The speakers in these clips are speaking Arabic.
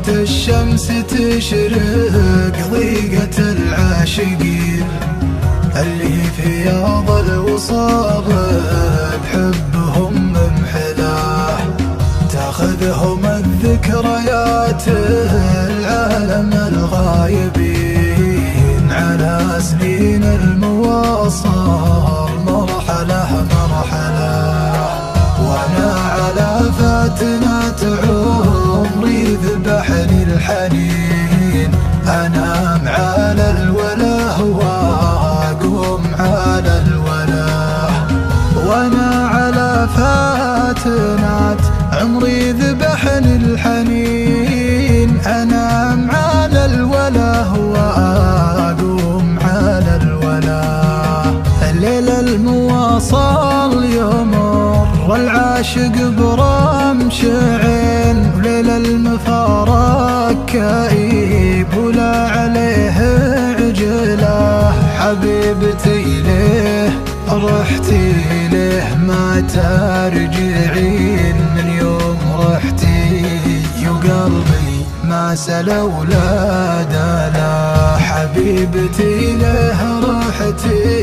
الشمس تشرق ضيقة العاشقين اللي في ياض الوصال بحبهم ممحلاه، تاخذهم الذكريات العالم الغايبين على سنين المواصل مرحلة مرحلة، وانا على فاتنة عمري ذبحني الحنين، انام على الولا واقوم على الولا، وانا على فاتنة عمري ذبحني الحنين، انام على الولا واقوم على الولا. الليل المواصل يمر والعاشق برمش عين، وليل المفارق كئيب ولا عليه عجله، حبيبتي ليه رحتي ليه ما ترجعين، من يوم رحتي وقلبي ما سلا ولاد لا، حبيبتي ليه رحتي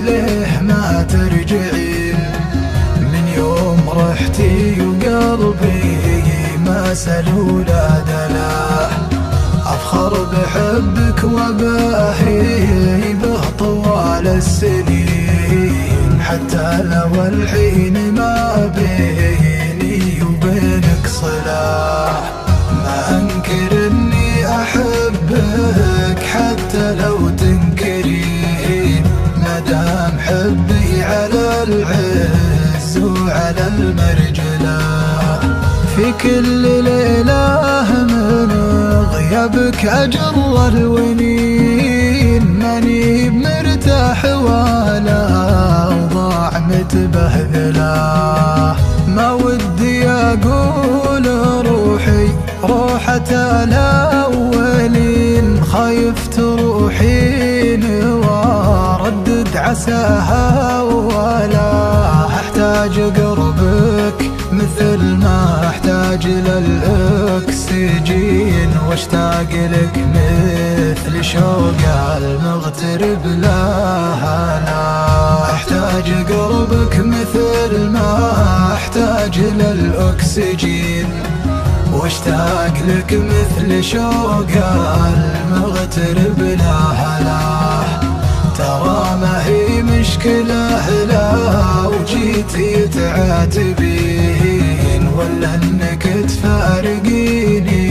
ليه ما ترجعين، من يوم رحتي وقلبي ما سلا ولاد لا، أفخر بحبك وباهي به طوال السنين، حتى لو الحين ما بيني وبينك صلاح، ما أنكر إني أحبك حتى لو تنكرين، مدام حبي على العز وعلى المرجلة، في كل ليلة من غيابك أجر الونين، ماني مرتاح ولا أوضاع متبهذلة، ما ودي أقول روحي روحة الأولين، خايف تروحين واردد عساها، ولا أحتاج قربك مثل ما أحتاج للأكسجين، واشتاق لك مثل شوق المغترب لها، لا أحتاج قربك مثل ما أحتاج للأكسجين، واشتاق لك مثل شوق المغترب لها، لا ترى ما هي مشكلة لا وجيتي تعاتبين، ولا انك تفارقيني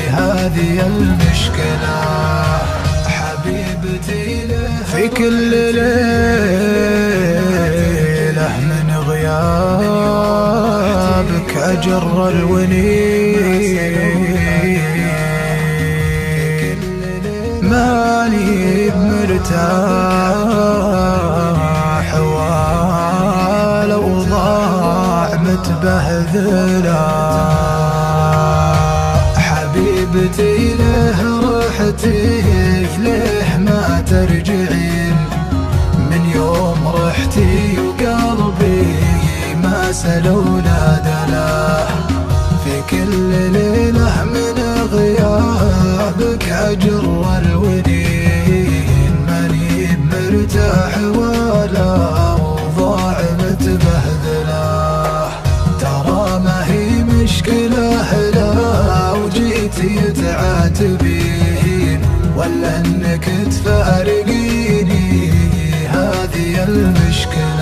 هذه المشكلة، حبيبتي في كل ليلة من غيابك أجر الونين، ماني مرتاح والأوضاع متبهذلة، حبيبتي ليه رحتي ليه ما ترجعين، من يوم رحتي وقلبي ما سلا ولاد لا، في كل ليلة من غيابك أجر الونين، ماني مرتاح ولا أوضاع متبهذلة، ترى ما هي مشكلة لا وجيتي تعاتبين، ولا انك تفارقيني هذه المشكلة.